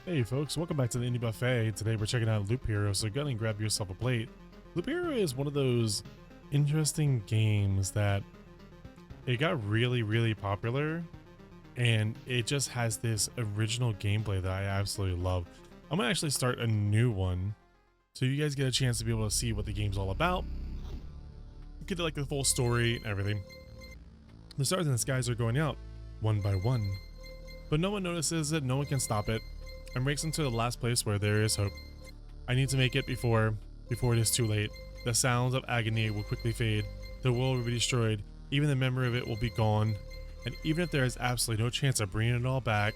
Hey folks, welcome back to the Indie Buffet. Today we're checking out Loop Hero, so go ahead and grab yourself a plate. Loop Hero is one of those interesting games that it got really popular, and it just has this original gameplay that I absolutely love. I'm gonna actually start a new one so you guys get a chance to be able to see what the game's all about, get like the full story and everything. The stars in the skies are going out one by one, but no one notices it, no one can stop it, and breaks into the last place where there is hope. I need to make it before it is too late. The sounds of agony will quickly fade, the world will be destroyed, even the memory of it will be gone, and even if there is absolutely no chance of bringing it all back,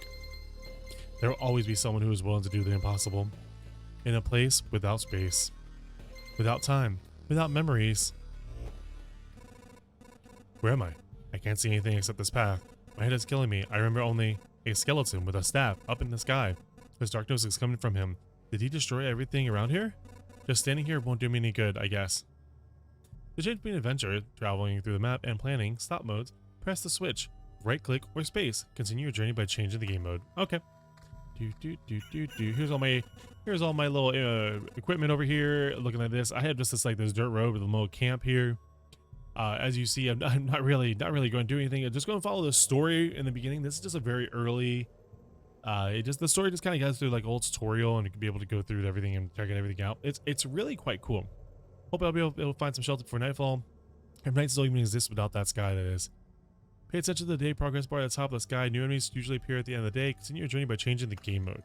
there will always be someone who is willing to do the impossible. In a place without space, without time, without memories. Where am I? I can't see anything except this path. My head is killing me. I remember only a skeleton with a staff up in the sky. This darkness is coming from him. Did he destroy everything around here? Just standing here won't do me any good, I guess. To change between adventure, traveling through the map, and planning, stop modes, press the switch, right click or space. Continue your journey by changing the game mode. Okay. Here's all my little equipment over here. Looking at this, I have just this dirt road with a little camp here. As you see, I'm not really going to do anything. I'm just going to follow the story in the beginning. This is just a very early. The story just kind of goes through like old tutorial, and you can be able to go through everything and checking everything out. It's really quite cool. Hope I'll be able to find some shelter before nightfall. If night still even exists without that sky, that is. Pay attention to the day progress bar at the top of the sky. New enemies usually appear at the end of the day. Continue your journey by changing the game mode.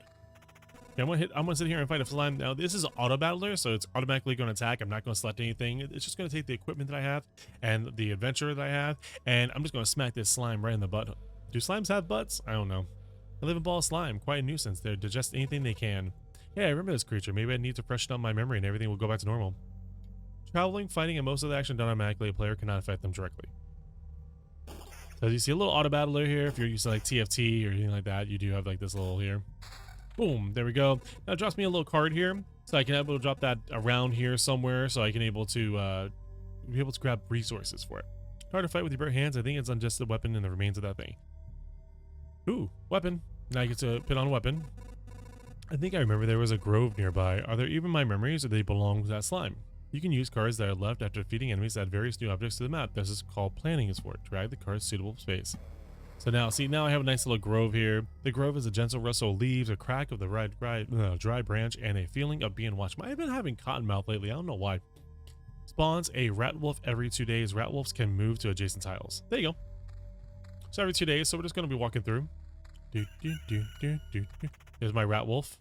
Okay, I'm gonna sit here and fight a slime. Now this is an auto battler, so it's automatically going to attack. I'm not going to select anything. It's just going to take the equipment that I have and the adventure that I have, and I'm just going to smack this slime right in the butt. Do slimes have butts? I don't know. I live in ball of slime, quite a nuisance. They digest anything they can. Hey, I remember this creature. Maybe I need to freshen up my memory and everything will go back to normal. Traveling, fighting, and most of the action done automatically. A player cannot affect them directly. So you see a little auto battler here. If you're used to like TFT or anything like that, you do have like this little here. Boom, there we go. Now it drops me a little card here, so I can be able to drop that around here somewhere, so I can be able to grab resources for it. Hard to fight with your bare hands. I think it's on just the weapon and the remains of that thing. Ooh, weapon. Now you get to put on a weapon. I think I remember there was a grove nearby. Are there even my memories, or do they belong to that slime? You can use cards that are left after defeating enemies to add various new objects to the map. This is called planning is for it. Drag the card's suitable space. So now, see, now I have a nice little grove here. The grove is a gentle rustle of leaves, a crack of the dry branch, and a feeling of being watched. I've been having cotton mouth lately. I don't know why. Spawns a rat wolf every 2 days. Rat wolves can move to adjacent tiles. There you go. So every 2 days, so we're just going to be walking through. There's my rat wolf.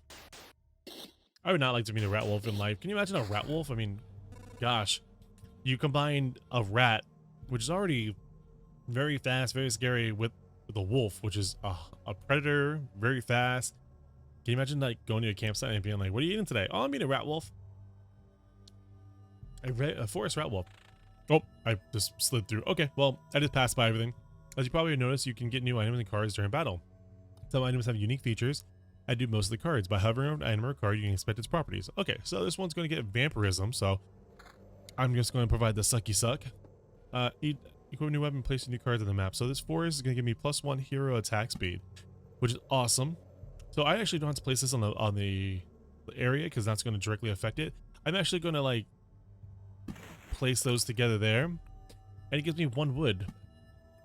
I would not like to meet a rat wolf in life. Can you imagine a rat wolf? I mean, gosh. You combine a rat, which is already very fast, very scary, with the wolf, which is a predator, very fast. Can you imagine like going to a campsite and being like, what are you eating today? Oh, I'm eating a rat wolf. A forest rat wolf. Oh, I just slid through. Okay, well, I just passed by everything. As you probably noticed, you can get new items and cards during battle. Some items have unique features. I do most of the cards. By hovering over an item or card, you can inspect its properties. Okay, so this one's going to get vampirism, so I'm just going to provide the sucky suck. Equip a new weapon, place new cards on the map. So this forest is going to give me +1 hero attack speed, which is awesome. So I actually don't have to place this on the area because that's going to directly affect it. I'm actually going to like place those together there, and it gives me 1 wood.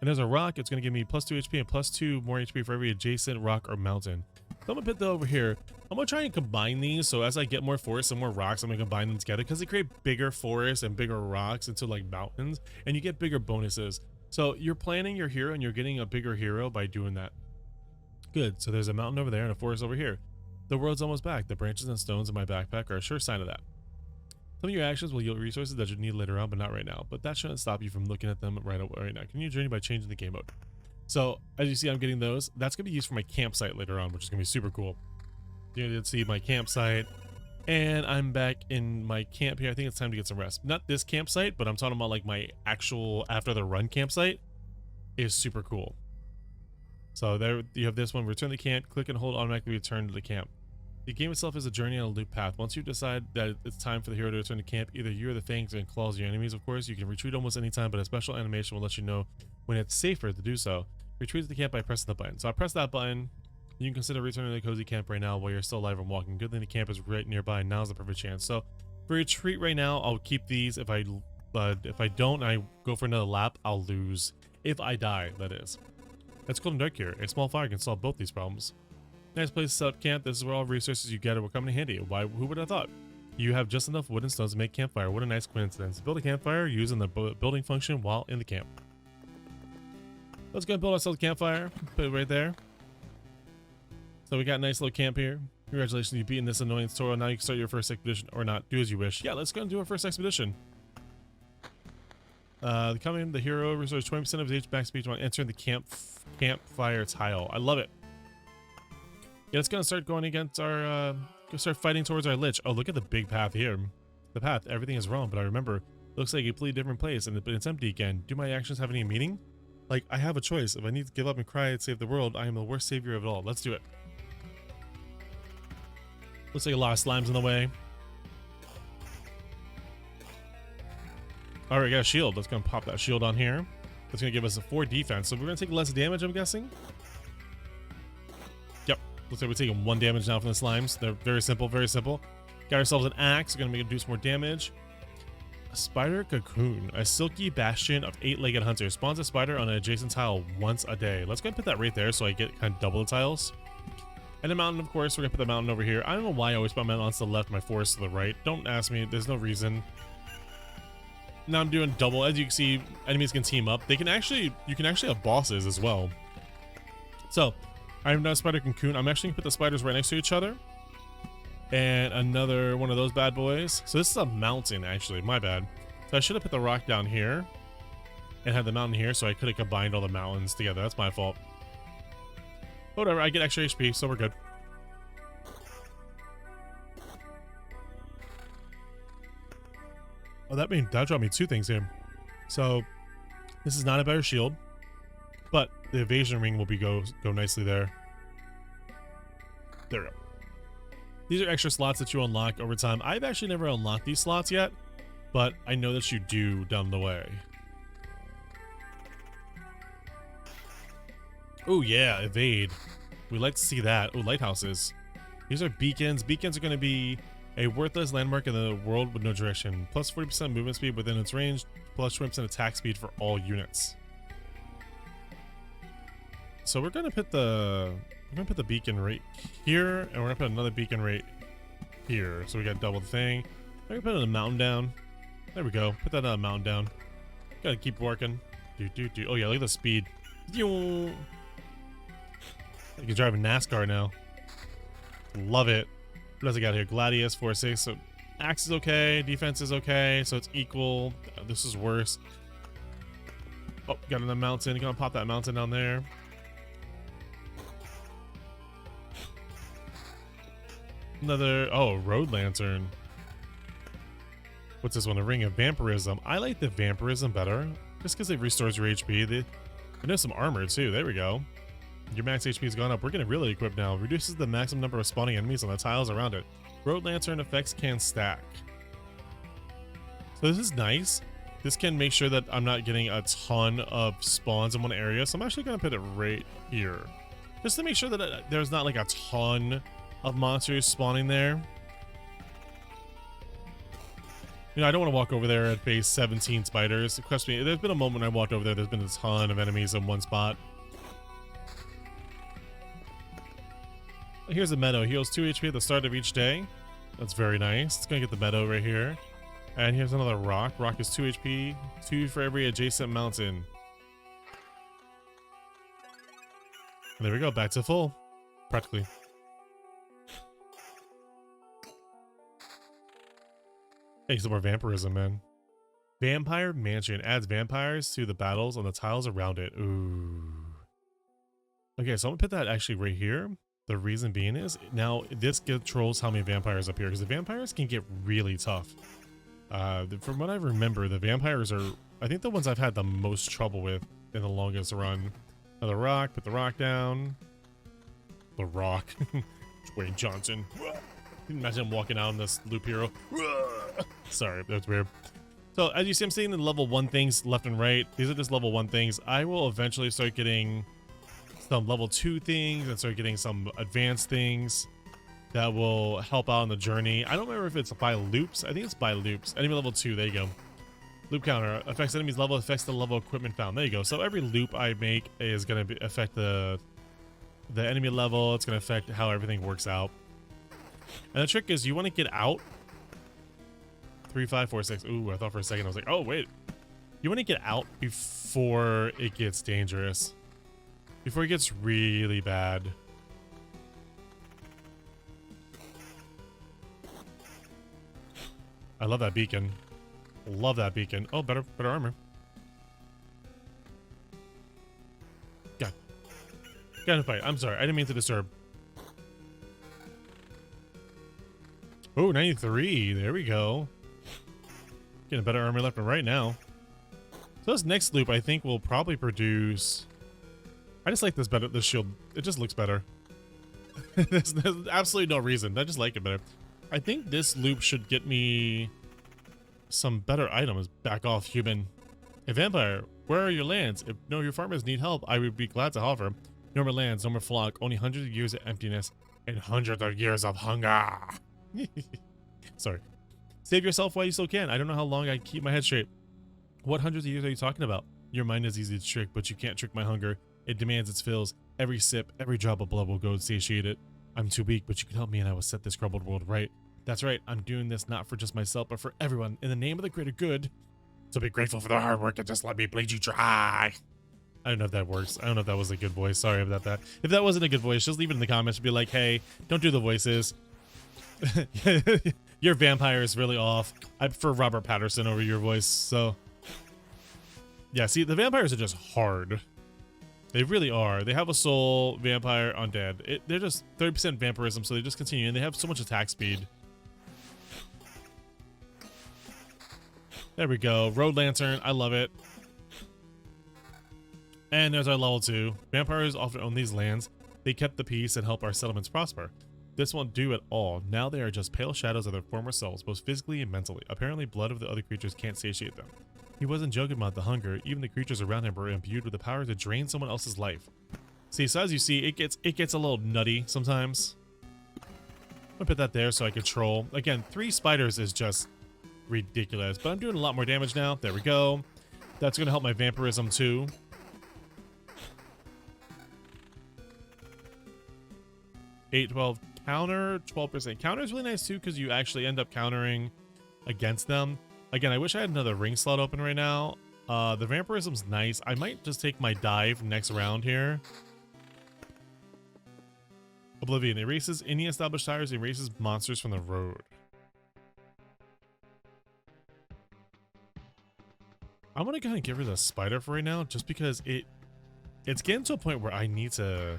And there's a rock. It's going to give me +2 HP and +2 more HP for every adjacent rock or mountain. So I'm going to put that over here. I'm going to try and combine these. So as I get more forests and more rocks, I'm going to combine them together because they create bigger forests and bigger rocks into like mountains, and you get bigger bonuses. So you're planning your hero and you're getting a bigger hero by doing that. Good. So there's a mountain over there and a forest over here. The world's almost back. The branches and stones in my backpack are a sure sign of that. Some of your actions will yield resources that you need later on, but not right now. But that shouldn't stop you from looking at them right now. Continue your journey by changing the game mode. So as you see, I'm getting those. That's going to be used for my campsite later on, which is going to be super cool. You can see my campsite, and I'm back in my camp here. I think it's time to get some rest. Not this campsite, but I'm talking about like my actual after the run campsite is super cool. So there you have this one. Return to the camp. Click and hold automatically return to the camp. The game itself is a journey on a loop path. Once you decide that it's time for the hero to return to camp, either you or the fangs and claws of your enemies, of course, you can retreat almost any time, but a special animation will let you know when it's safer to do so. Retreat to the camp by pressing the button. So I press that button, You can consider returning to the cozy camp right now while you're still alive and walking. Good thing the camp is right nearby. Now's the perfect chance. So for retreat right now, I'll keep these. If I don't, I go for another lap, I'll lose. If I die, that is. It's cold and dark here. A small fire can solve both these problems. Nice place to set up camp. This is where all resources you gather will come in handy. Why? Who would have thought? You have just enough wood and stones to make campfire. What a nice coincidence. Build a campfire using the building function while in the camp. Let's go and build ourselves a campfire. Put it right there. So we got a nice little camp here. Congratulations, you've beaten this annoying tutorial. Now you can start your first expedition, or not. Do as you wish. Yeah, let's go and do our first expedition. The hero restores 20% of his HP back speed while entering the campfire tile. I love it. Yeah, let's go and start going against our, start fighting towards our lich. Oh, look at the big path here. The path, everything is wrong, but I remember, it looks like a completely different place, and it's empty again. Do my actions have any meaning? Like, I have a choice. If I need to give up and cry and save the world, I am the worst savior of it all. Let's do it. Looks like a lot of slimes in the way. Alright, got a shield. Let's go and pop that shield on here. That's going to give us a 4 defense. So we're going to take less damage, I'm guessing. Yep. Looks like we're taking 1 damage now from the slimes. They're very simple, very simple. Got ourselves an axe. We're going to make it do some more damage. A spider cocoon. A silky bastion of 8-legged hunter. Spawns a spider on an adjacent tile once a day. Let's go and put that right there so I get kind of double the tiles. And the mountain, of course, we're going to put the mountain over here. I don't know why I always put my mountain to the left, my forest to the right. Don't ask me. There's no reason. Now I'm doing double. As you can see, enemies can team up. You can actually have bosses as well. So, I've done spider cocoon. I'm actually going to put the spiders right next to each other. And another one of those bad boys. So this is a mountain, actually. My bad. So I should have put the rock down here. And had the mountain here, so I could have combined all the mountains together. That's my fault. Whatever, I get extra HP, so we're good. Oh, that dropped me 2 things here. So, this is not a better shield, but the evasion ring will go nicely there. There we go. These are extra slots that you unlock over time. I've actually never unlocked these slots yet, but I know that you do down the way. Oh yeah, evade. We like to see that. Oh, lighthouses. These are beacons. Beacons are going to be a worthless landmark in the world with no direction. Plus 40% movement speed within its range. Plus 20% attack speed for all units. So we're going to put the beacon right here, and we're going to put another beacon right here. So we got double the thing. We're going to put a mountain down. There we go. Put that on a mountain down. Got to keep working. Oh yeah, look at the speed. I can drive a NASCAR now. Love it. What else I got here? Gladius 4-6. So axe is okay. Defense is okay. So it's equal. This is worse. Oh, got another mountain. Gonna pop that mountain down there. Another. Oh, road lantern. What's this one? A ring of vampirism. I like the vampirism better. Just because it restores your HP. There's some armor too. There we go. Your max HP has gone up. We're getting really equipped now. Reduces the maximum number of spawning enemies on the tiles around it. Road lantern effects can stack. So this is nice. This can make sure that I'm not getting a ton of spawns in one area. So I'm actually going to put it right here. Just to make sure that there's not like a ton of monsters spawning there. You know, I don't want to walk over there and face 17 spiders. Trust me, there's been a moment I walked over there, there's been a ton of enemies in one spot. Here's the meadow. Heals 2 HP at the start of each day. That's very nice. It's going to get the meadow right here. And here's another rock. Rock is 2 HP. 2 for every adjacent mountain. And there we go. Back to full. Practically. Hey, some more vampirism, man. Vampire Mansion adds vampires to the battles on the tiles around it. Ooh. Okay, so I'm going to put that actually right here. The reason being is, now this controls how many vampires up here, because the vampires can get really tough. From what I remember, the vampires are, I think, the ones I've had the most trouble with in the longest run. Another rock, put the rock down. The rock. Dwayne Johnson. Imagine him walking out in this loop hero. Sorry, that's weird. So as you see, I'm seeing the level 1 things left and right. These are just level 1 things. I will eventually start getting some level 2 things and start getting some advanced things that will help out on the journey. I don't remember if it's by loops. I think it's by loops. Enemy level 2, there you go. Loop counter affects enemy's level, affects the level of equipment found. There you go. So every loop I make is going to affect the enemy level. It's going to affect how everything works out. And the trick is you want to get out 3, 5, 4, 6. Ooh, I thought for a second I was like, oh wait. You want to get out before it gets dangerous. Before it gets really bad. I love that beacon. Love that beacon. Oh, better armor. God. Got to fight. I'm sorry. I didn't mean to disturb. Oh, 93. There we go. Getting a better armor left and right now. So this next loop, I think, will probably produce... I just like this better. This shield. It just looks better. there's absolutely no reason. I just like it better. I think this loop should get me some better items. Back off, human. A vampire, where are your lands? If no, your farmers need help, I would be glad to offer. No more lands, no more flock, only hundreds of years of emptiness and hundreds of years of hunger. Sorry. Save yourself while you still can. I don't know how long I can keep my head straight. What hundreds of years are you talking about? Your mind is easy to trick, but you can't trick my hunger. It demands its fills. Every sip, every drop of blood will go satiate it. I'm too weak, but you can help me and I will set this crumbled world right. That's right, I'm doing this not for just myself, but for everyone, in the name of the greater good. So be grateful for the hard work and just let me bleed you dry. I don't know if that works. I don't know if that was a good voice. Sorry about that. If that wasn't a good voice, just leave it in the comments and be like, hey, don't do the voices. Your vampire is really off. I prefer Robert Patterson over your voice, so... Yeah, see, the vampires are just hard. They really are. They have a soul, vampire, undead. They're just 30% vampirism, so they just continue, and they have so much attack speed. There we go. Road Lantern. I love it. And there's our level 2. Vampires often own these lands. They kept the peace and help our settlements prosper. This won't do at all. Now they are just pale shadows of their former selves, both physically and mentally. Apparently, blood of the other creatures can't satiate them. He wasn't joking about the hunger. Even the creatures around him were imbued with the power to drain someone else's life. See, so as you see, it gets a little nutty sometimes. I'm gonna put that there so I can troll. Again, 3 spiders is just ridiculous, but I'm doing a lot more damage now. There we go. That's gonna help my vampirism too. Eight, 12 counter, 12% counter is really nice too because you actually end up countering against them. Again, I wish I had another ring slot open right now. The vampirism's nice. I might just take my dive next round here. Oblivion erases any established tires, erases monsters from the road. I'm gonna kind of get rid of the spider for right now, just because it's getting to a point where I need to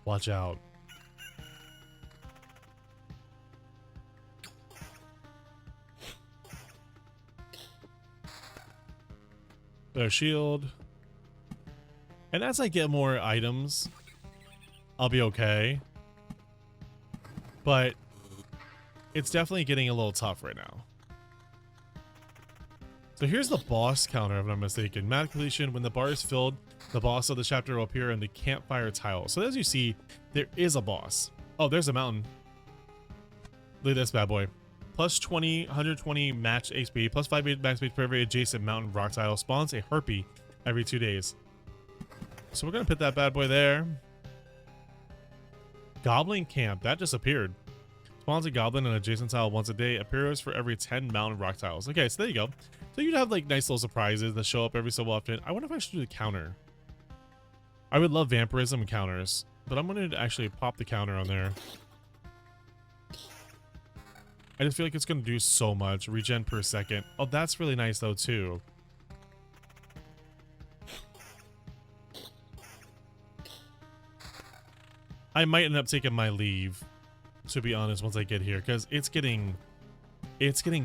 watch out. Their shield. And as I get more items, I'll be okay. But it's definitely getting a little tough right now. So here's the boss counter, if I'm not mistaken. Mad completion. When the bar is filled, the boss of the chapter will appear in the campfire tile. So as you see, there is a boss. Oh, there's a mountain. Look at this bad boy. Plus 20, 120 match HP, plus 5 max HP for every adjacent mountain rock tile. Spawns a harpy every 2 days. So we're going to put that bad boy there. Goblin camp. That just appeared. Spawns a goblin and adjacent tile once a day. Appears for every 10 mountain rock tiles. Okay, so there you go. So you'd have like nice little surprises that show up every so often. I wonder if I should do the counter. I would love vampirism counters, but I'm going to actually pop the counter on there. I just feel like it's going to do so much. Regen per second. Oh, that's really nice though too. I might end up taking my leave, to be honest, once I get here, because it's getting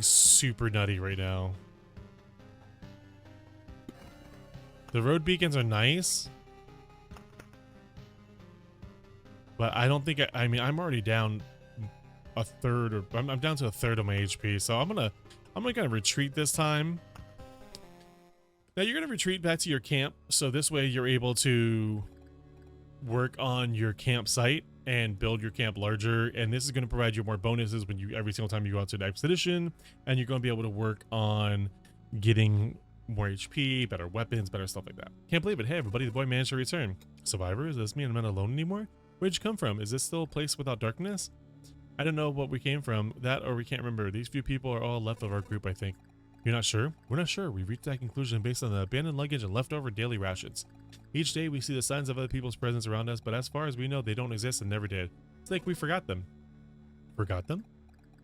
super nutty right now. The road beacons are nice, but I don't think I mean, I'm already down a third, or I'm down to a third of my HP, so I'm gonna kind of retreat this time. Now you're gonna retreat back to your camp, so this way you're able to work on your campsite and build your camp larger, and this is going to provide you more bonuses when you every single time you go out to an expedition, and you're going to be able to work on getting more HP, better weapons, better stuff like that. Can't believe it. Hey everybody, the boy managed to return. Survivor, is this me and I'm not alone anymore? Where'd you come from? Is this still a place without darkness? I don't know what we came from, that or we can't remember. These few people are all left of our group, I think. You're not sure? We're not sure. We reached that conclusion based on the abandoned luggage and leftover daily rations. Each day we see the signs of other people's presence around us, but as far as we know, they don't exist and never did. It's like we forgot them. Forgot them?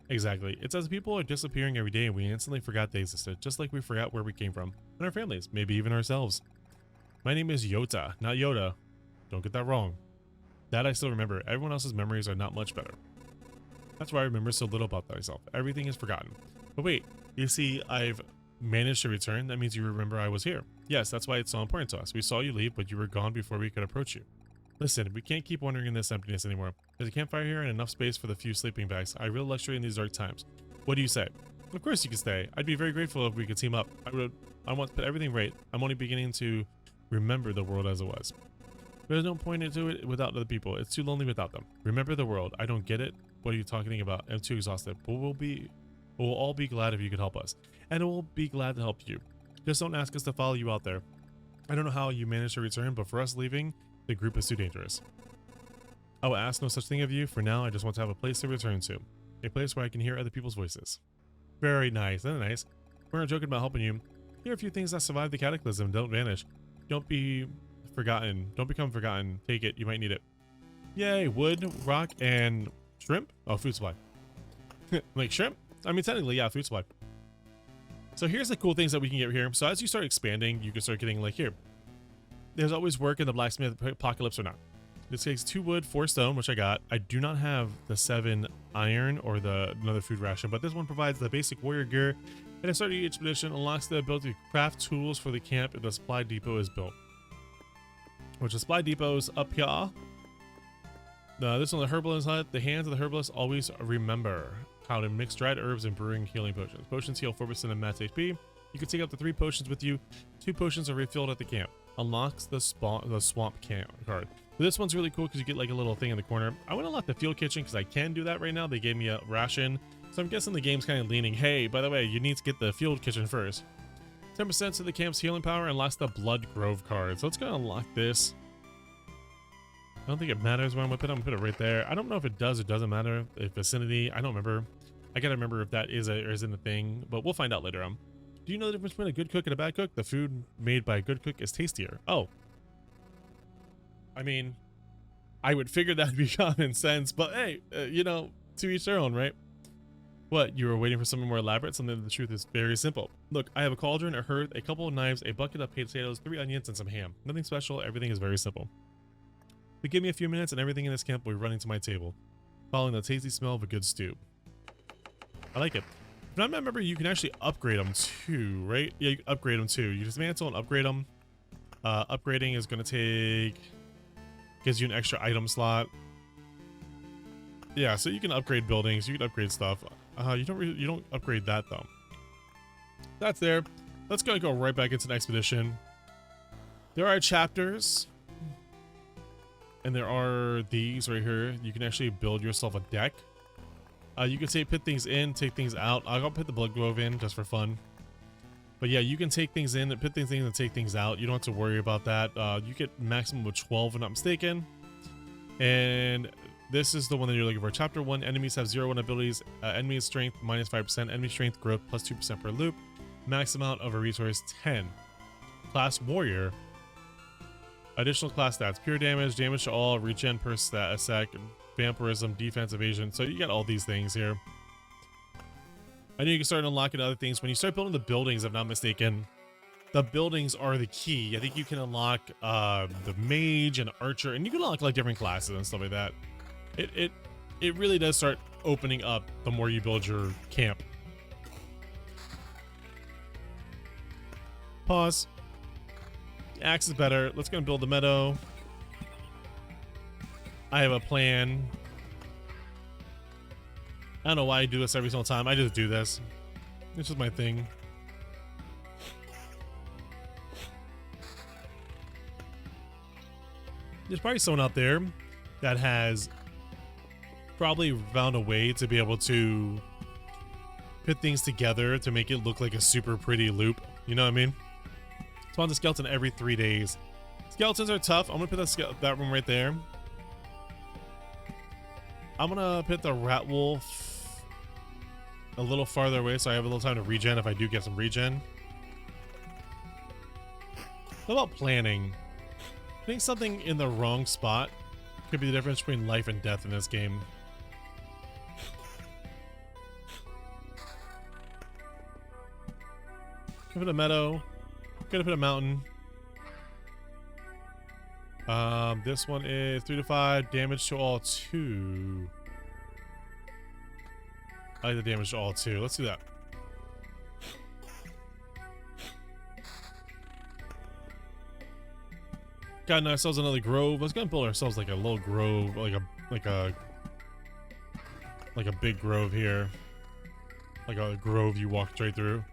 Exactly. It's as people are disappearing every day and we instantly forgot they existed, just like we forgot where we came from, and our families, maybe even ourselves. My name is Yota, not Yoda. Don't get that wrong. That I still remember. Everyone else's memories are not much better. That's why I remember so little about myself. Everything is forgotten. But wait, you see, I've managed to return. That means you remember I was here. Yes, that's why it's so important to us. We saw you leave, but you were gone before we could approach you. Listen, we can't keep wandering in this emptiness anymore. There's a campfire here and enough space for the few sleeping bags. I real luxury in these dark times. What do you say? Of course you can stay. I'd be very grateful if we could team up. I want to put everything right. I'm only beginning to remember the world as it was. There's no point into it without other people. It's too lonely without them. Remember the world. I don't get it. What are you talking about? I'm too exhausted. But we'll all be glad if you could help us. And we'll be glad to help you. Just don't ask us to follow you out there. I don't know how you managed to return, but for us leaving, the group is too dangerous. I will ask no such thing of you. For now, I just want to have a place to return to. A place where I can hear other people's voices. Very nice. Isn't that nice? We're not joking about helping you. Here are a few things that survive the cataclysm. Don't vanish. Don't be forgotten. Don't become forgotten. Take it. You might need it. Yay. Wood, rock, and shrimp? Oh, food supply. Like shrimp? I mean, technically, yeah, food supply. So here's the cool things that we can get here. So as you start expanding, you can start getting like here. There's always work in the blacksmith apocalypse or not. This takes 2 wood, 4 stone, which I got. I do not have the 7 iron or another food ration, but this one provides the basic warrior gear. And at the start of each expedition, unlocks the ability to craft tools for the camp if the supply depot is built. Which the supply depot is up here. This one, the herbalist hut. The hands of the herbalist always remember how to mix dried herbs and brewing healing potions. Potions heal 4% of max HP. You can take up to 3 potions with you. 2 potions are refilled at the camp. Unlocks the swamp camp card. So this one's really cool because you get like a little thing in the corner. I want to unlock the field kitchen because I can do that right now. They gave me a ration. So I'm guessing the game's kind of leaning, hey, by the way, you need to get the field kitchen first. 10% to the camp's healing power. Unlocks the blood grove card. So let's go unlock this. I don't think it matters where I'm gonna put it. I'm gonna put it right there. I don't know if it does or doesn't matter. If vicinity, I don't remember. I gotta remember if that is or isn't a thing, but we'll find out later on. Do you know the difference between a good cook and a bad cook? The food made by a good cook is tastier. Oh. I mean, I would figure that'd be common sense, but hey, you know, to each their own, right? What, you were waiting for something more elaborate? Something that the truth is very simple. Look, I have a cauldron, a hearth, a couple of knives, a bucket of potatoes, 3 onions, and some ham. Nothing special, everything is very simple. But give me a few minutes and everything in this camp will be running to my table, following the tasty smell of a good stew. I like it. If I remember, you can actually upgrade them too, right? Yeah, you can upgrade them too. You dismantle and upgrade them. Upgrading is going to take... gives you an extra item slot. Yeah, so you can upgrade buildings. You can upgrade stuff. You don't upgrade that though. That's there. Let's go right back into an expedition. There are chapters. And there are these right here. You can actually build yourself a deck. You can put things in, take things out. I'll put the blood grove in just for fun. But yeah, you can take things in and put things in and take things out. You don't have to worry about that. You get maximum of 12 if I'm not mistaken. And this is the one that you're looking for. Chapter 1, enemies have 0-1 abilities. Enemy strength minus 5%. Enemy strength growth plus 2% per loop. Max amount of a resource 10. Class warrior. Additional class stats. Pure damage, damage to all, regen per sec, vampirism, defense, evasion. So you got all these things here. I know you can start unlocking other things. When you start building the buildings, if I'm not mistaken, the buildings are the key. I think you can unlock the mage and archer, and you can unlock like different classes and stuff like that. It really does start opening up the more you build your camp. Pause. Axe is better. Let's go and build the meadow. I have a plan. I don't know why I do this every single time. I just do this. It's just my thing. There's probably someone out there that has probably found a way to be able to put things together to make it look like a super pretty loop. You know what I mean? Spawn the skeleton every 3 days. Skeletons are tough. I'm gonna put that one right there. I'm gonna put the rat wolf a little farther away so I have a little time to regen if I do get some regen. What about planning? Putting something in the wrong spot could be the difference between life and death in this game. Could put a meadow. Could have put a mountain. This one is 3 to 5 damage to all 2. I like the damage to all 2. Let's do that. Got ourselves another grove. Let's go and build ourselves like a little grove, like a big grove here, like a grove you walk straight through.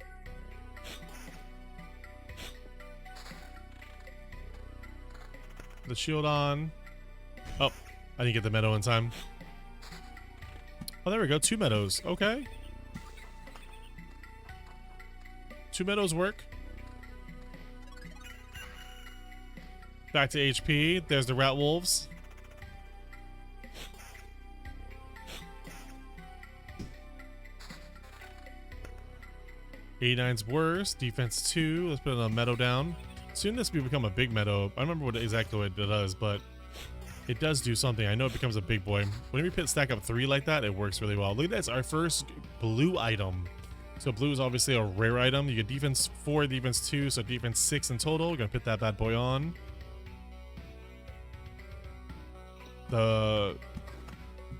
The shield on. Oh, I didn't get the meadow in time. Oh, there we go. 2 meadows. Okay. 2 meadows work. Back to HP. There's the rat wolves. '89's worse. Defense 2. Let's put a meadow down. Soon this will become a big meadow. I don't remember exactly what it does, but it does do something. I know it becomes a big boy. Whenever you put stack up 3 like that, it works really well. Look at that. It's our first blue item. So blue is obviously a rare item. You get defense 4, defense 2, so defense 6 in total. We're gonna put that bad boy on. The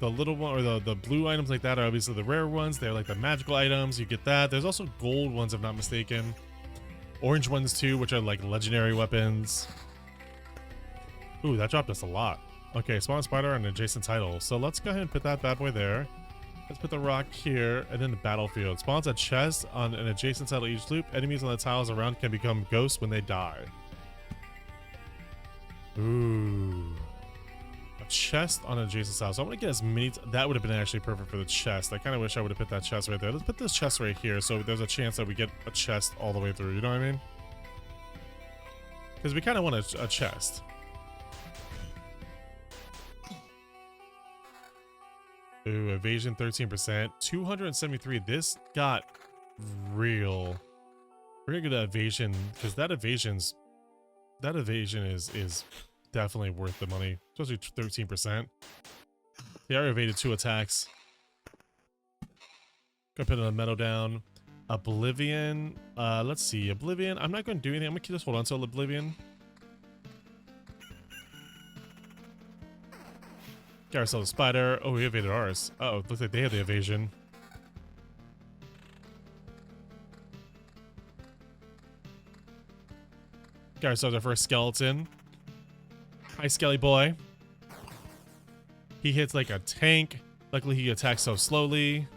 little one, or the blue items like that are obviously the rare ones. They're like the magical items. You get that. There's also gold ones, if I'm not mistaken. Orange ones too, which are like legendary weapons. Ooh, that dropped us a lot. Okay, spawn spider on an adjacent title. So let's go ahead and put that bad boy there. Let's put the rock here, and then the battlefield. Spawns a chest on an adjacent title each loop. Enemies on the tiles around can become ghosts when they die. Ooh. A chest on an adjacent tile. So I want to get as many. That would have been actually perfect for the chest. I kind of wish I would have put that chest right there. Let's put this chest right here, so there's a chance that we get a chest all the way through. You know what I mean? Because we kind of want a chest. Ooh, evasion 13%, 273. This got real. We're gonna get that evasion, because that evasion is definitely worth the money, especially 13%. They are evaded 2 attacks. Gonna put a meadow down. Oblivion. Let's see. Oblivion. I'm not gonna do anything. I'm gonna just hold on to Oblivion. Got ourselves a spider. Oh, we evaded ours. Uh oh, looks like they have the evasion. Got ourselves our first skeleton. Hi, Skelly boy. He hits like a tank. Luckily, he attacks so slowly.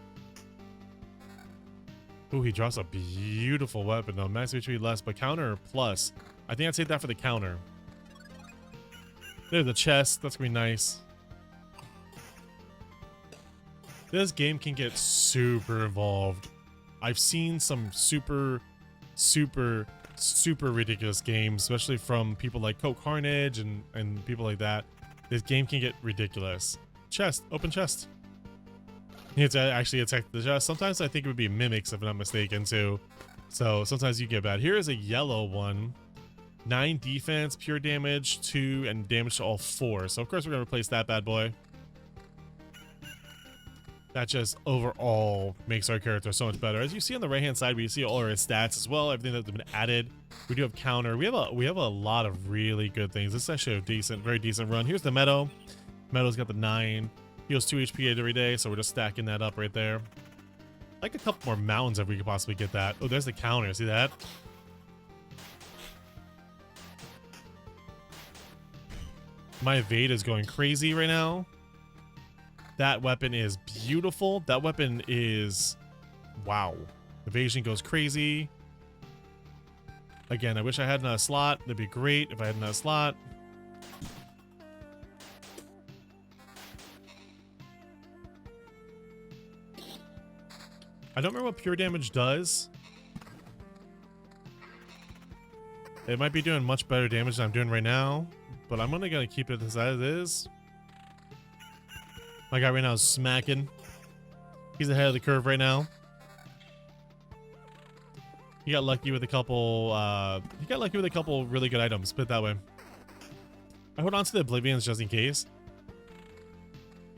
Ooh, he drops a beautiful weapon though. Max HP less, but counter plus. I think I'd take that for the counter. There's the chest. That's gonna be nice. This game can get super involved. I've seen some super ridiculous games, especially from people like Coke Carnage and people like that. This game can get ridiculous. Chest, open chest. You have to actually attack the chest. Sometimes I think it would be mimics, if I'm not mistaken, too. So sometimes you get bad. Here is a yellow one. 9 defense, pure damage, 2, and damage to all 4. So of course we're gonna replace that bad boy. That just overall makes our character so much better. As you see on the right hand side, we see all our stats as well, everything that's been added. We do have counter. We have a lot of really good things. This is actually a decent, very decent run. Here's the meadow. Meadow's got the 9. Heals 2 HP every day, so we're just stacking that up right there. Like a couple more mountains if we could possibly get that. Oh, there's the counter. See that? My evade is going crazy right now. That weapon is beautiful. That weapon is... wow. Evasion goes crazy. Again, I wish I had another slot. That'd be great if I had another slot. I don't remember what pure damage does. It might be doing much better damage than I'm doing right now, but I'm only gonna keep it as it is. My guy right now is smacking. He's ahead of the curve right now. He got lucky with a couple. He got lucky with a couple really good items. Put it that way. I hold on to the Oblivions just in case.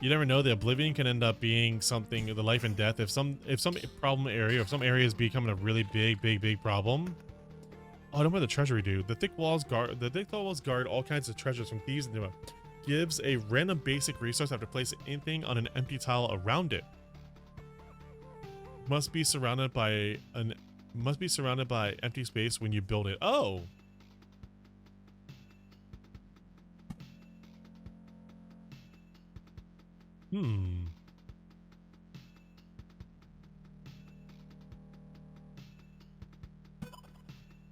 You never know. The Oblivion can end up being something, the life and death. If some problem area, if some area is becoming a really big problem. Oh, I don't know what the treasury do. The thick walls guard all kinds of treasures from thieves and gives a random basic resource after placing anything on an empty tile around it. Must be surrounded by empty space when you build it. Oh.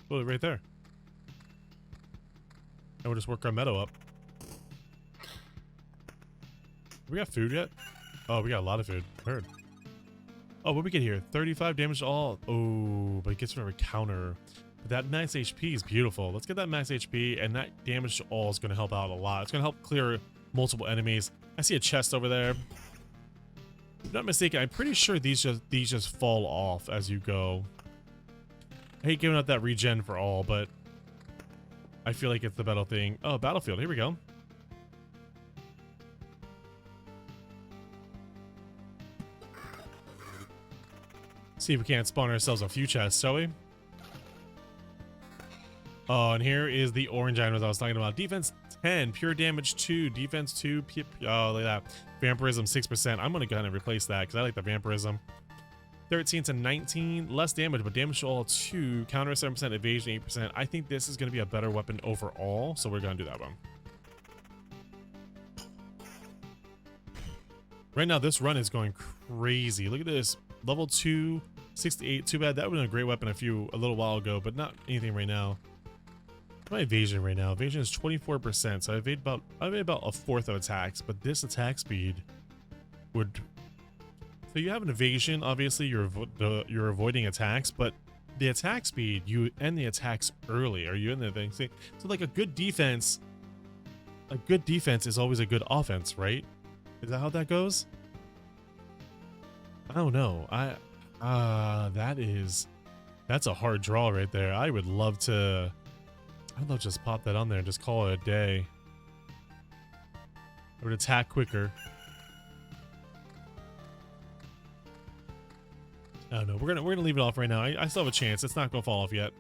Oh, right there. And we'll just work our meadow up. We got food yet? Oh, we got a lot of food. Heard. Oh, what we get here? 35 damage to all. Oh, but it gets from a counter. But that max HP is beautiful. Let's get that max HP, and that damage to all is going to help out a lot. It's going to help clear multiple enemies. I see a chest over there. If I'm not mistaken, I'm pretty sure these just fall off as you go. I hate giving up that regen for all, but I feel like it's the battle thing. Oh, battlefield. Here we go. See if we can't spawn ourselves a few chests, shall we? Oh, and here is the orange items I was talking about. Defense 10, pure damage 2, defense 2. Oh, look at that. Vampirism 6%. I'm going to go ahead and replace that because I like the Vampirism. 13 to 19, less damage, but damage to all 2, counter 7%, evasion 8%. I think this is going to be a better weapon overall, so we're going to do that one. Right now, this run is going crazy. Look at this. Level 2, 68. Too bad. That would have been a great weapon a little while ago, but not anything right now. My evasion right now. Evasion is 24%, so I evade about a fourth of attacks, but this attack speed would... So you have an evasion, obviously you're avoiding attacks, but the attack speed, you end the attacks early. Are you in the thing? So like a good defense is always a good offense, right? Is that how that goes? I don't know. That's a hard draw right there. I'd love to just pop that on there and just call it a day. I would attack quicker. I don't know. We're gonna leave it off right now. I still have a chance. It's not gonna fall off yet.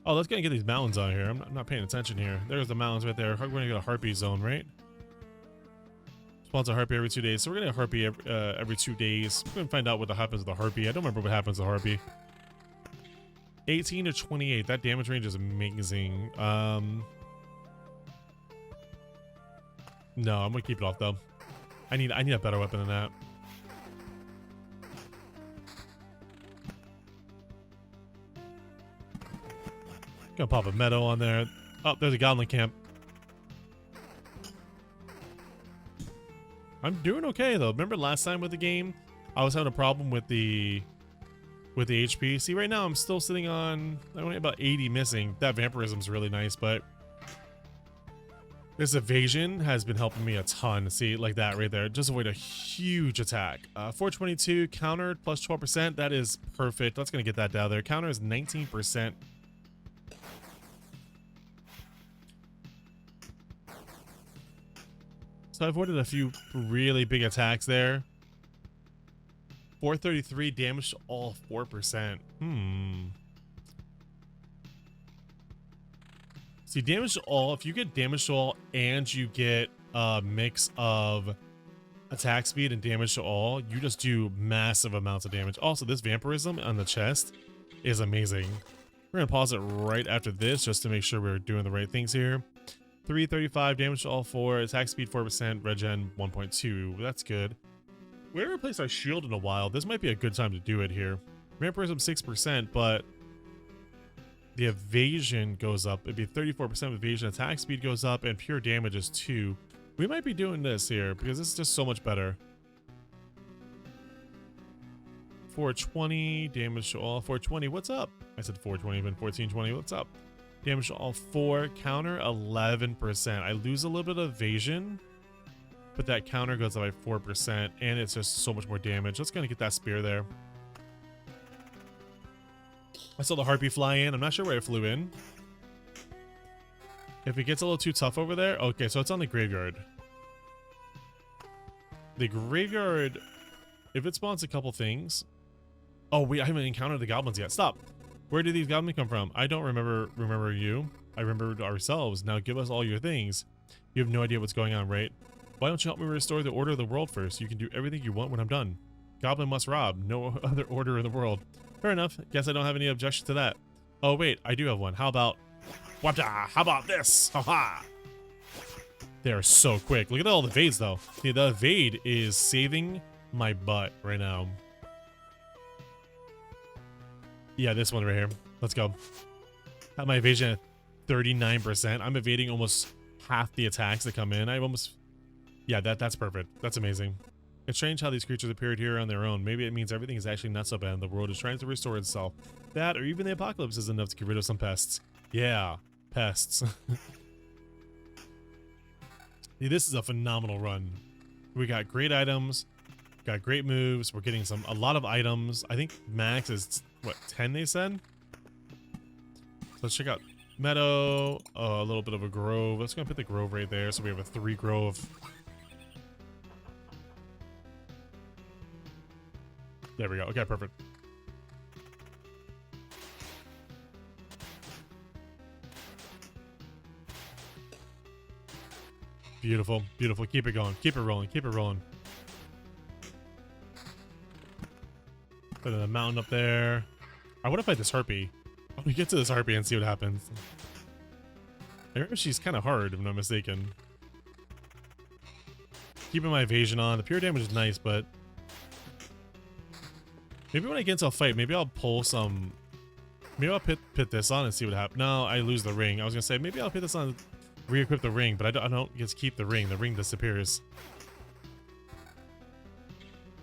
Oh, let's get these mountains on here. I'm not paying attention here. There's the mountains right there. We're gonna get a harpy zone, right? Spawns a harpy every 2 days. So we're gonna get a harpy every 2 days. We're gonna find out what happens with the harpy. I don't remember what happens to harpy. 18 to 28. That damage range is amazing. No, I'm gonna keep it off though. I need a better weapon than that. Gonna pop a meadow on there. Oh, there's a goblin camp. I'm doing okay though. Remember last time with the game, I was having a problem with the HP. See, right now I'm still sitting on only about 80 missing. That vampirism is really nice, but this evasion has been helping me a ton. See, like that right there. Just avoid a huge attack. 422 countered plus 12%. That is perfect. That's going to get that down there. Counter is 19%. So I avoided a few really big attacks there. 433 damage to all 4%. See, damage to all, if you get damage to all and you get a mix of attack speed and damage to all, you just do massive amounts of damage. Also, this vampirism on the chest is amazing. We're going to pause it right after this just to make sure we're doing the right things here. 335 damage to all 4, attack speed 4%, regen 1.2. That's good. We haven't replaced our shield in a while. This might be a good time to do it here. Vampirism 6%, but the evasion goes up. It'd be 34% of evasion. Attack speed goes up, and pure damage is 2. We might be doing this here because this is just so much better. 420 damage to all. 420. What's up? I said 420, but 1420. What's up? Damage to all 4. Counter 11%. I lose a little bit of evasion, but that counter goes up by 4%, and it's just so much more damage. Let's gonna get that spear there. I saw the harpy fly in. I'm not sure where it flew in. If it gets a little too tough over there, okay, so it's on the graveyard. The graveyard, if it spawns a couple things. Oh wait, I haven't encountered the goblins yet. Stop. Where did these goblins come from? I don't remember you. I remembered ourselves. Now give us all your things. You have no idea what's going on, right? Why don't you help me restore the order of the world first? You can do everything you want when I'm done. Goblin must rob. No other order in the world. Fair enough. Guess I don't have any objection to that. Oh wait, I do have one. How about... Wada! How about this? Haha! They're so quick. Look at all the evades though. See, the evade is saving my butt right now. Yeah, this one right here. Let's go. Have my evasion at 39%. I'm evading almost half the attacks that come in. I've almost... Yeah, that's perfect. That's amazing. It's strange how these creatures appeared here on their own. Maybe it means everything is actually not so bad. The world is trying to restore itself. That, or even the apocalypse, is enough to get rid of some pests. Yeah, pests. This is a phenomenal run. We got great items, got great moves. We're getting a lot of items. I think max is what, 10 they said? So let's check out meadow, a little bit of a grove. Let's go put the grove right there. So we have a 3 grove. There we go. Okay, perfect. Beautiful, beautiful. Keep it going. Keep it rolling. Keep it rolling. Put a mountain up there. I want to fight this harpy. I want to get to this harpy and see what happens. I remember she's kind of hard, if I'm not mistaken. Keeping my evasion on. The pure damage is nice, but maybe when I get into a fight, maybe I'll pull some. Maybe I'll put this on and see what happens. No, I lose the ring. I was gonna say maybe I'll put this on, re-equip the ring, but I don't get to keep the ring. The ring disappears.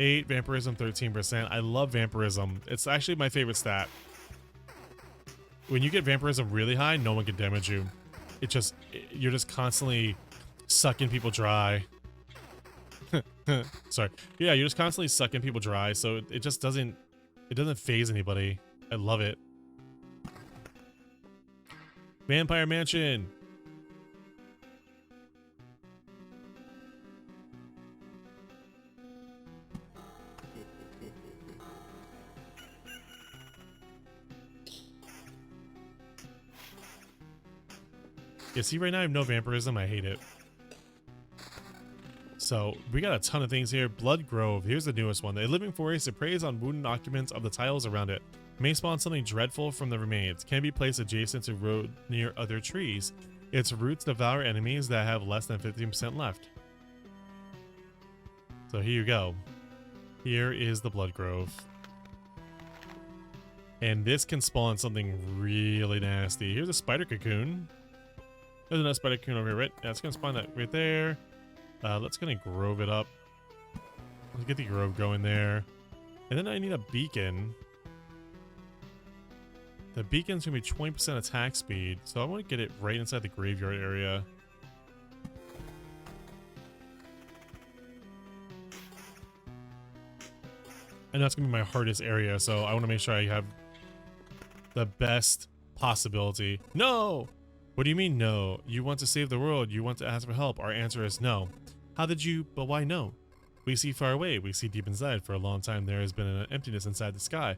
8 vampirism, 13%. I love vampirism. It's actually my favorite stat. When you get vampirism really high, no one can damage you. You're just constantly sucking people dry. Sorry. Yeah, you're just constantly sucking people dry, so it just doesn't phase anybody. I love it. Vampire Mansion. Yeah, see, right now I have no vampirism. I hate it. So we got a ton of things here. Blood Grove. Here's the newest one. A living forest. It preys on wounded occupants of the tiles around it. May spawn something dreadful from the remains. Can be placed adjacent to road near other trees. Its roots devour enemies that have less than 15% left. So here you go. Here is the Blood Grove. And this can spawn something really nasty. Here's a spider cocoon. There's another spider cocoon over here, right? Yeah, it's gonna spawn that right there. Let's gonna grove it up. Let's get the grove going there. And then I need a beacon. The beacon's gonna be 20% attack speed, so I want to get it right inside the graveyard area. And that's gonna be my hardest area, so I want to make sure I have the best possibility. No! What do you mean no? You want to save the world. You want to ask for help. Our answer is no. How did you, but why no? We see far away. We see deep inside. For a long time there has been an emptiness inside the sky.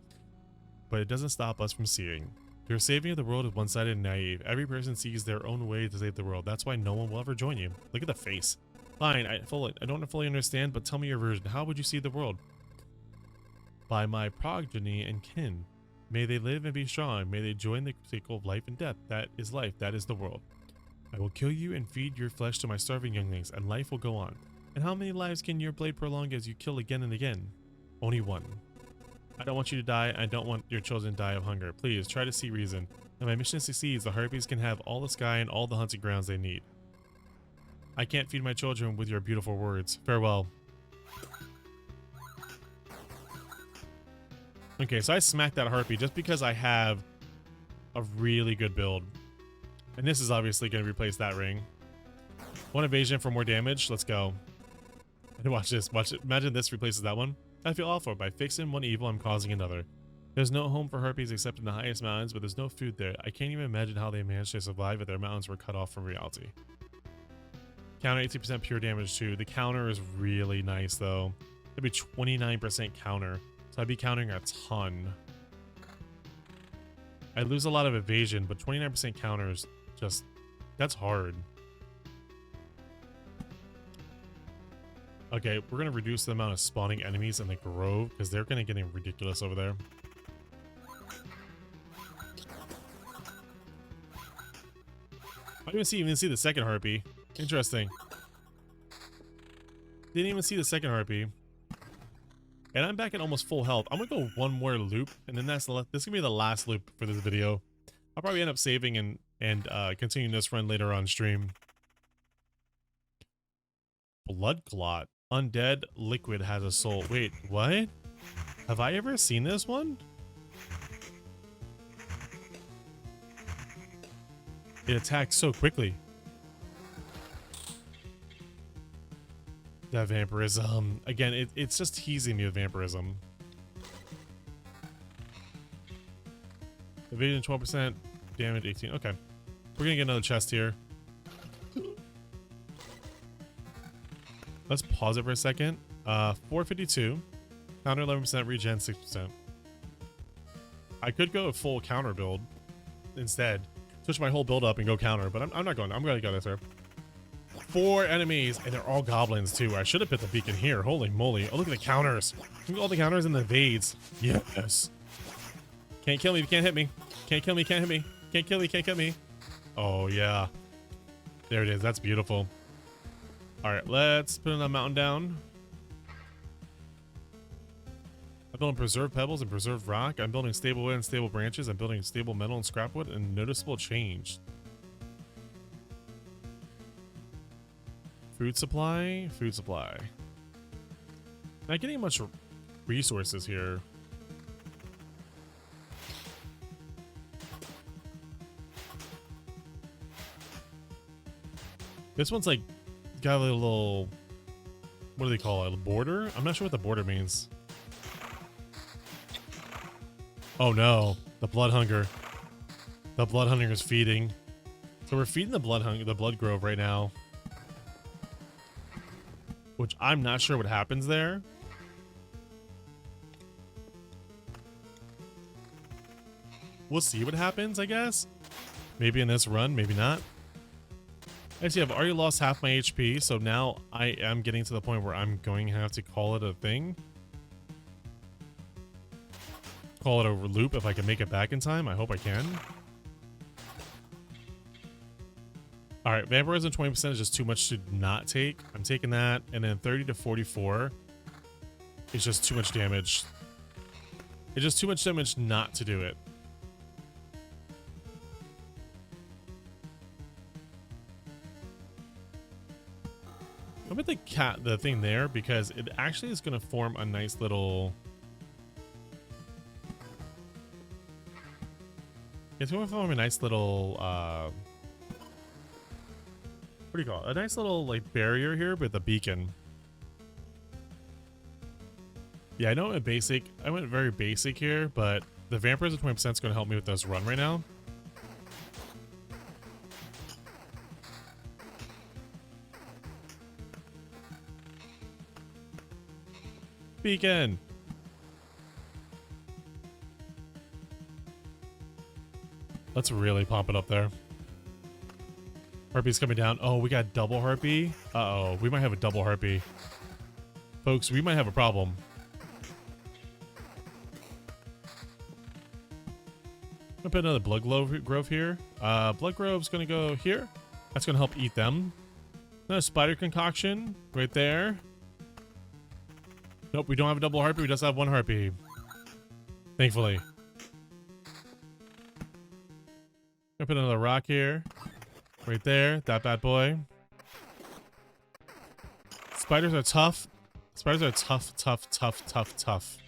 But it doesn't stop us from seeing. Your saving of the world is one-sided and naive. Every person sees their own way to save the world. That's why no one will ever join you. Look at the face. Fine, I don't fully understand, but tell me your version. How would you see the world? By my progeny and kin. May they live and be strong. May they join the cycle of life and death. That is life. That is the world. I will kill you and feed your flesh to my starving younglings, and life will go on. And how many lives can your blade prolong as you kill again and again? Only one. I don't want you to die. I don't want your children to die of hunger. Please, try to see reason. If my mission succeeds, the harpies can have all the sky and all the hunting grounds they need. I can't feed my children with your beautiful words. Farewell. Okay, so I smacked that harpy just because I have a really good build. And this is obviously going to replace that ring. One evasion for more damage. Let's go. And watch this. Watch it. Imagine this replaces that one. I feel awful. By fixing one evil, I'm causing another. There's no home for harpies except in the highest mountains, but there's no food there. I can't even imagine how they managed to survive if their mountains were cut off from reality. Counter 18% pure damage too. The counter is really nice though. It'd be 29% counter. So I'd be countering a ton. I lose a lot of evasion, but 29% counters just, that's hard. Okay, we're going to reduce the amount of spawning enemies in the grove because they're going to get ridiculous over there. I didn't even see the second harpy. Interesting. Didn't even see the second harpy. And I'm back at almost full health. I'm gonna go one more loop, and then this is gonna be the last loop for this video. I'll probably end up saving and continuing this run later on stream. Blood clot. Undead liquid has a soul. Wait, what? Have I ever seen this one? It attacks so quickly. That vampirism. Again, it's just teasing me with vampirism. Evasion 12%, damage 18. Okay. We're gonna get another chest here. Let's pause it for a second. 452. Counter 11%, regen 6%. I could go a full counter build instead. Switch my whole build up and go counter, but I'm not going. I'm gonna go this here. 4 enemies, and they're all goblins too. I should have put the beacon here. Holy moly. Oh, look at the counters. Look at all the counters and the evades. Yes. Can't kill me, you can't hit me. Can't kill me, can't hit me. Can't kill me, can't kill me. Oh, yeah. There it is. That's beautiful. Alright, let's put a mountain down. I'm building preserved pebbles and preserved rock. I'm building stable wood and stable branches. I'm building stable metal and scrap wood and noticeable change. Food supply, food supply. Not getting much resources here. This one's like got a little, what do they call it? A border? I'm not sure what the border means. Oh no, the blood hunger. The blood hunger is feeding. So we're feeding the blood grove right now. Which I'm not sure what happens there. We'll see what happens, I guess. Maybe in this run, maybe not. I see I've already lost half my HP, so now I am getting to the point where I'm going to have to call it a thing. Call it a loop if I can make it back in time. I hope I can. Alright, Vampirism 20% is just too much to not take. I'm taking that, and then 30 to 44 is just too much damage. It's just too much damage not to do it. I'm at the thing there because it actually is going to form a nice little. It's going to form a nice little. What do you call it? A nice little like barrier here with a beacon. Yeah, I know in basic. I went very basic here, but the Vampirism 20% is going to help me with this run right now. Beacon. Let's really pump it up there. Harpy's coming down. Oh, we got double harpy. Uh-oh, we might have a double harpy. Folks, we might have a problem. I'm gonna put another blood grove here. Blood grove's gonna go here. That's gonna help eat them. Another spider concoction right there. Nope, we don't have a double harpy. We just have one harpy. Thankfully. I'm gonna put another rock here. Right there. That bad boy. Spiders are tough. Spiders are tough, tough, tough, tough, tough.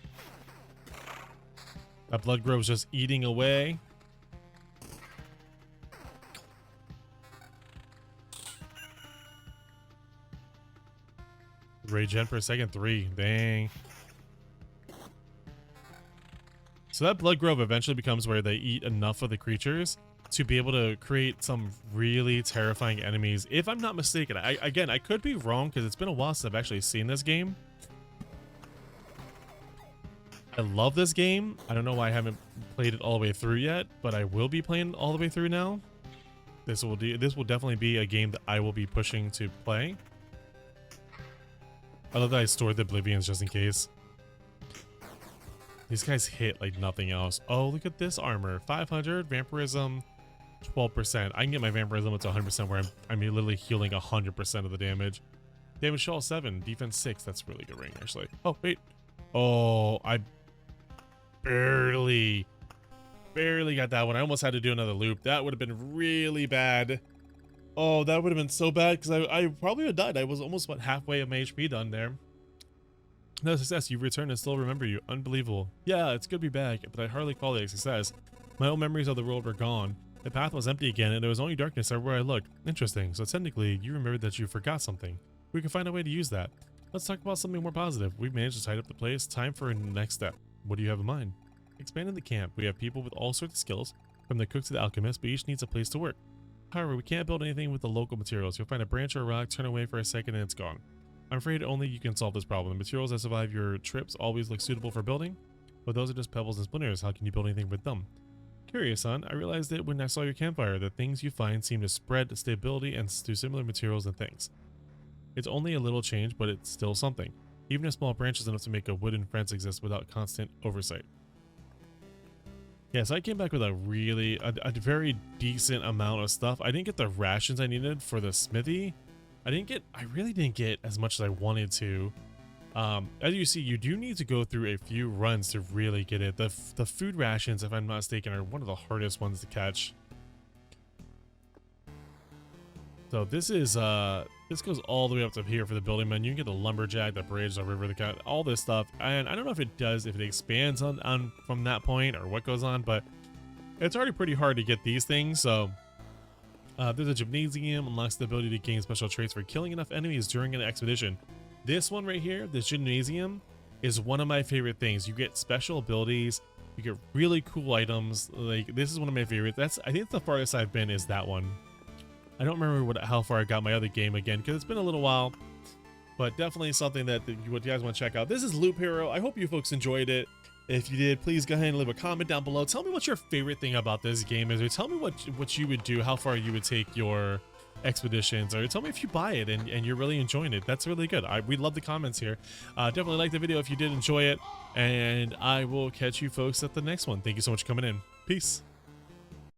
That blood grove's just eating away. Regen per second, 3. Dang. So that blood grove eventually becomes where they eat enough of the creatures to be able to create some really terrifying enemies. If I'm not mistaken, again, I could be wrong because it's been a while since I've actually seen this game. I love this game. I don't know why I haven't played it all the way through yet, but I will be playing it all the way through now. This will definitely be a game that I will be pushing to play. I love that I stored the Oblivions just in case. These guys hit like nothing else. Oh, look at this armor. 500, Vampirism, 12%. I can get my Vampirism up to 100% where I'm literally healing 100% of the damage. Damage Shawl 7, Defense 6. That's really good range, actually. Oh, wait. Oh, I barely got that one. I almost had to do another loop. That would have been really bad. Oh, that would have been so bad because I probably would have died. I was almost about halfway of my HP done there. No success. You've returned and still remember you. Unbelievable. Yeah, it's good to be back, but I hardly call it a success. My old memories of the world were gone. The path was empty again, and there was only darkness everywhere I looked. Interesting. So technically, you remembered that you forgot something. We can find a way to use that. Let's talk about something more positive. We've managed to tidy up the place. Time for a next step. What do you have in mind? Expanding the camp. We have people with all sorts of skills, from the cook to the alchemist, but each needs a place to work. However, we can't build anything with the local materials. You'll find a branch or a rock, turn away for a second, and it's gone. I'm afraid only you can solve this problem. The materials that survive your trips always look suitable for building, but those are just pebbles and splinters. How can you build anything with them? Curious, son. I realized that when I saw your campfire, the things you find seem to spread stability and to similar materials and things. It's only a little change, but it's still something. Even a small branch is enough to make a wooden fence exist without constant oversight. Yeah, so I came back with a very decent amount of stuff. I didn't get the rations I needed for the smithy. I really didn't get as much as I wanted to. As you see, you do need to go through a few runs to really get it. The food rations, if I'm not mistaken, are one of the hardest ones to catch. So this is this goes all the way up to here for the building menu. You can get the lumberjack, the bridge, the river, the cat, all this stuff. And I don't know if it expands on from that point or what goes on, but it's already pretty hard to get these things. So there's a gymnasium, unlocks the ability to gain special traits for killing enough enemies during an expedition. This one right here, this gymnasium, is one of my favorite things. You get special abilities, you get really cool items. Like, this is one of my favorites. I think the farthest I've been is that one. I don't remember how far I got my other game again because it's been a little while, but definitely something that you guys want to check out. This is Loop Hero. I hope you folks enjoyed it. If you did, please go ahead and leave a comment down below. Tell me what your favorite thing about this game is, or tell me what you would do, how far you would take your expeditions, or tell me if you buy it and you're really enjoying it. That's really good. We love the comments here. Definitely like the video if you did enjoy it, and I will catch you folks at the next one. Thank you so much for coming in. Peace.